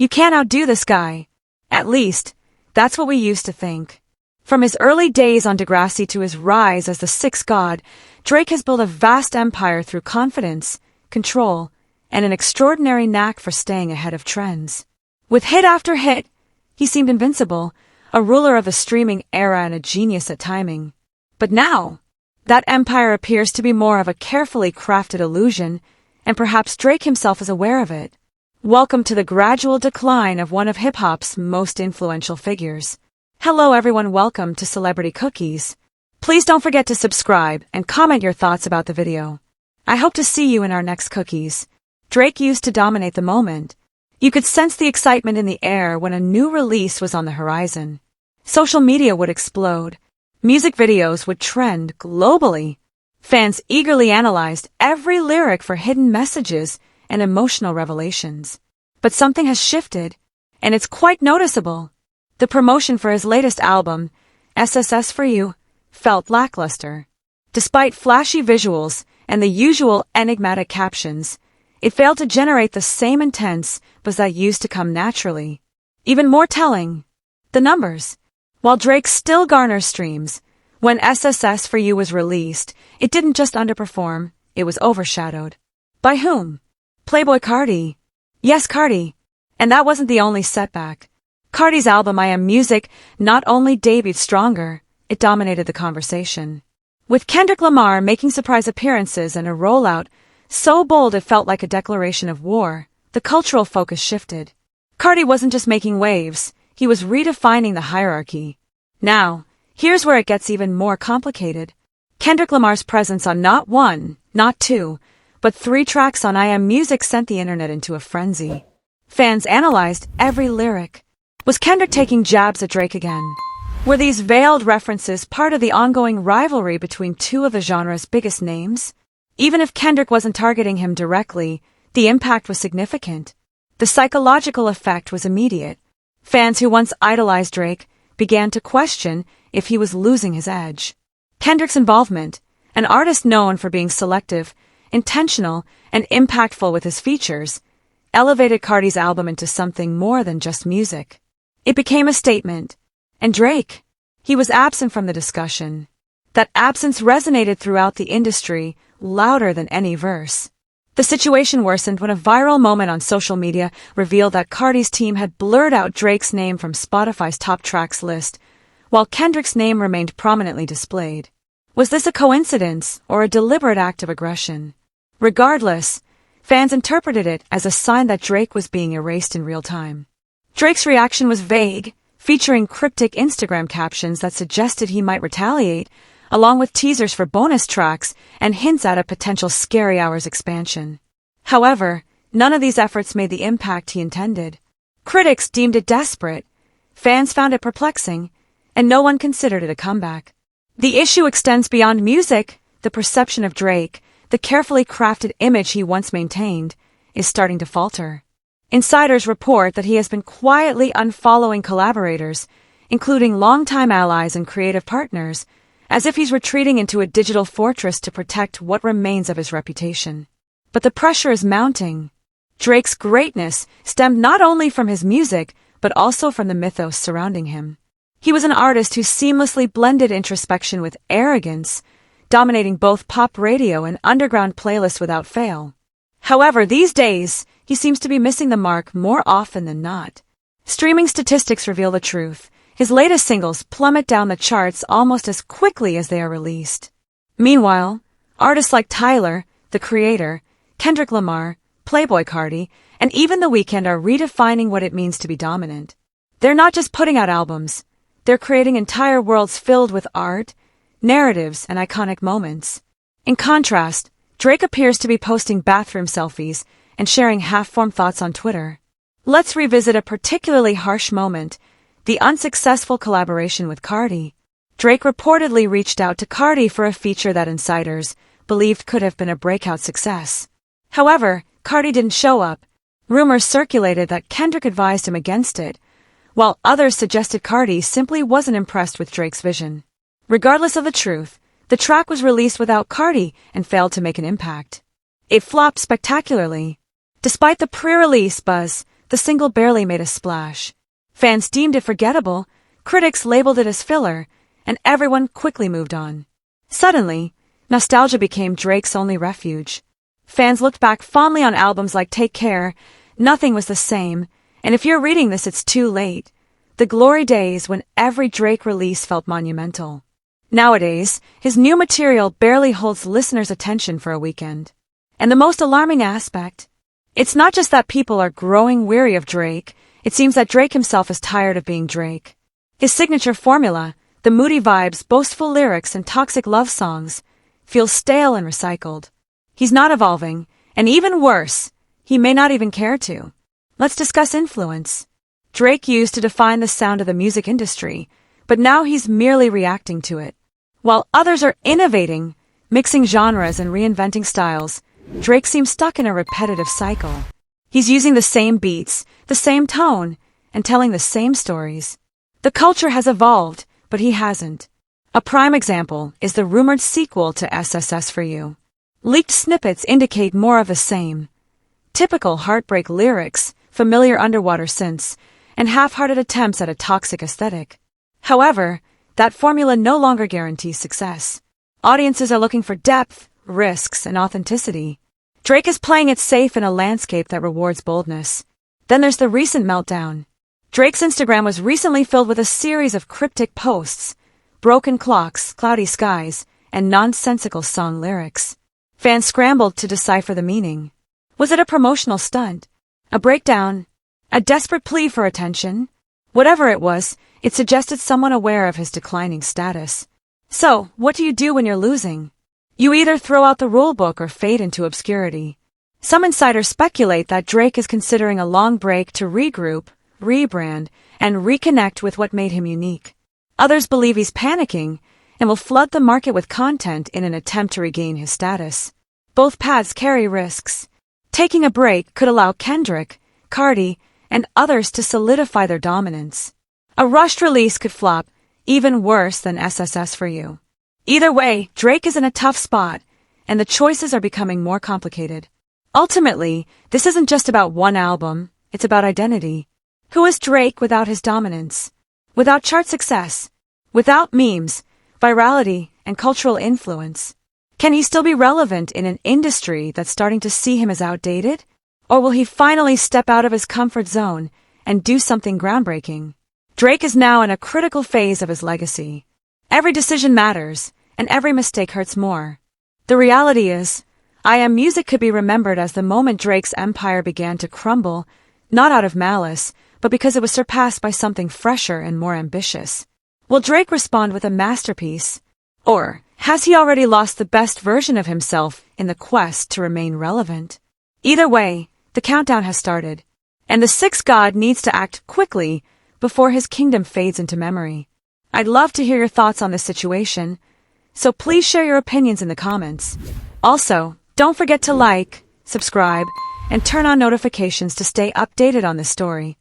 You can't outdo this guy. At least, that's what we used to think. From his early days on Degrassi to his rise as the sixth god, Drake has built a vast empire through confidence, control, and an extraordinary knack for staying ahead of trends. With hit after hit, he seemed invincible, a ruler of the streaming era and a genius at timing. But now, that empire appears to be more of a carefully crafted illusion, and perhaps Drake himself is aware of it. Welcome to the gradual decline of one of hip-hop's most influential figures. Hello everyone, welcome to Celebrity Cookies. Please don't forget to subscribe and comment your thoughts about the video. I hope to see you in our next cookies. Drake used to dominate the moment. You could sense the excitement in the air when a new release was on the horizon. Social media would explode. Music videos would trend globally. Fans eagerly analyzed every lyric for hidden messages and emotional revelations. But something has shifted, and it's quite noticeable. The promotion for his latest album, SSS For You, felt lackluster. Despite flashy visuals and the usual enigmatic captions, it failed to generate the same intense buzz that used to come naturally. Even more telling, the numbers. While Drake still garners streams, when SSS For You was released, it didn't just underperform, it was overshadowed. By whom? Playboi Carti. Yes, Carti. And that wasn't the only setback. Carti's album I Am Music not only debuted stronger, it dominated the conversation. With Kendrick Lamar making surprise appearances and a rollout so bold it felt like a declaration of war, the cultural focus shifted. Carti wasn't just making waves, he was redefining the hierarchy. Now, here's where it gets even more complicated. Kendrick Lamar's presence on not one, not two, but 3 tracks on I Am Music sent the internet into a frenzy. Fans analyzed every lyric. Was Kendrick taking jabs at Drake again? Were these veiled references part of the ongoing rivalry between two of the genre's biggest names? Even if Kendrick wasn't targeting him directly, the impact was significant. The psychological effect was immediate. Fans who once idolized Drake began to question if he was losing his edge. Kendrick's involvement, an artist known for being selective, intentional, and impactful with his features, elevated Carti's album into something more than just music. It became a statement. And Drake? He was absent from the discussion. That absence resonated throughout the industry, louder than any verse. The situation worsened when a viral moment on social media revealed that Carti's team had blurred out Drake's name from Spotify's top tracks list, while Kendrick's name remained prominently displayed. Was this a coincidence or a deliberate act of aggression? Regardless, fans interpreted it as a sign that Drake was being erased in real time. Drake's reaction was vague, featuring cryptic Instagram captions that suggested he might retaliate, along with teasers for bonus tracks and hints at a potential Scary Hours expansion. However, none of these efforts made the impact he intended. Critics deemed it desperate, fans found it perplexing, and no one considered it a comeback. The issue extends beyond music. The perception of Drake, the carefully crafted image he once maintained, is starting to falter. Insiders report that he has been quietly unfollowing collaborators, including longtime allies and creative partners, as if he's retreating into a digital fortress to protect what remains of his reputation. But the pressure is mounting. Drake's greatness stemmed not only from his music, but also from the mythos surrounding him. He was an artist who seamlessly blended introspection with arrogance, dominating both pop radio and underground playlists without fail. However, these days, he seems to be missing the mark more often than not. Streaming statistics reveal the truth. His latest singles plummet down the charts almost as quickly as they are released. Meanwhile, artists like Tyler, The Creator, Kendrick Lamar, Playboi Carti, and even The Weeknd are redefining what it means to be dominant. They're not just putting out albums. They're creating entire worlds filled with art, narratives, and iconic moments. In contrast, Drake appears to be posting bathroom selfies and sharing half-formed thoughts on Twitter. Let's revisit a particularly harsh moment, the unsuccessful collaboration with Carti. Drake reportedly reached out to Carti for a feature that insiders believed could have been a breakout success. However, Carti didn't show up. Rumors circulated that Kendrick advised him against it, while others suggested Carti simply wasn't impressed with Drake's vision. Regardless of the truth, the track was released without Carti and failed to make an impact. It flopped spectacularly. Despite the pre-release buzz, the single barely made a splash. Fans deemed it forgettable, critics labeled it as filler, and everyone quickly moved on. Suddenly, nostalgia became Drake's only refuge. Fans looked back fondly on albums like Take Care, Nothing Was the Same, and if you're reading this it's too late. The glory days when every Drake release felt monumental. Nowadays, his new material barely holds listeners' attention for a weekend. And the most alarming aspect? It's not just that people are growing weary of Drake, it seems that Drake himself is tired of being Drake. His signature formula, the moody vibes, boastful lyrics, and toxic love songs, feels stale and recycled. He's not evolving, and even worse, he may not even care to. Let's discuss influence. Drake used to define the sound of the music industry, but now he's merely reacting to it. While others are innovating, mixing genres and reinventing styles, Drake seems stuck in a repetitive cycle. He's using the same beats, the same tone, and telling the same stories. The culture has evolved, but he hasn't. A prime example is the rumored sequel to SSS For You. Leaked snippets indicate more of the same. Typical heartbreak lyrics, familiar underwater synths, and half-hearted attempts at a toxic aesthetic. However, that formula no longer guarantees success. Audiences are looking for depth, risks, and authenticity. Drake is playing it safe in a landscape that rewards boldness. Then there's the recent meltdown. Drake's Instagram was recently filled with a series of cryptic posts, broken clocks, cloudy skies, and nonsensical song lyrics. Fans scrambled to decipher the meaning. Was it a promotional stunt? A breakdown? A desperate plea for attention? Whatever it was, it suggested someone aware of his declining status. So, what do you do when you're losing? You either throw out the rulebook or fade into obscurity. Some insiders speculate that Drake is considering a long break to regroup, rebrand, and reconnect with what made him unique. Others believe he's panicking and will flood the market with content in an attempt to regain his status. Both paths carry risks. Taking a break could allow Kendrick, Carti, and others to solidify their dominance. A rushed release could flop, even worse than SSS For You. Either way, Drake is in a tough spot, and the choices are becoming more complicated. Ultimately, this isn't just about one album, it's about identity. Who is Drake without his dominance? Without chart success? Without memes, virality, and cultural influence? Can he still be relevant in an industry that's starting to see him as outdated? Or will he finally step out of his comfort zone and do something groundbreaking? Drake is now in a critical phase of his legacy. Every decision matters, and every mistake hurts more. The reality is, I Am Music could be remembered as the moment Drake's empire began to crumble, not out of malice, but because it was surpassed by something fresher and more ambitious. Will Drake respond with a masterpiece? Or has he already lost the best version of himself in the quest to remain relevant? Either way, the countdown has started, and the sixth god needs to act quickly before his kingdom fades into memory. I'd love to hear your thoughts on this situation, so please share your opinions in the comments. Also, don't forget to like, subscribe, and turn on notifications to stay updated on this story.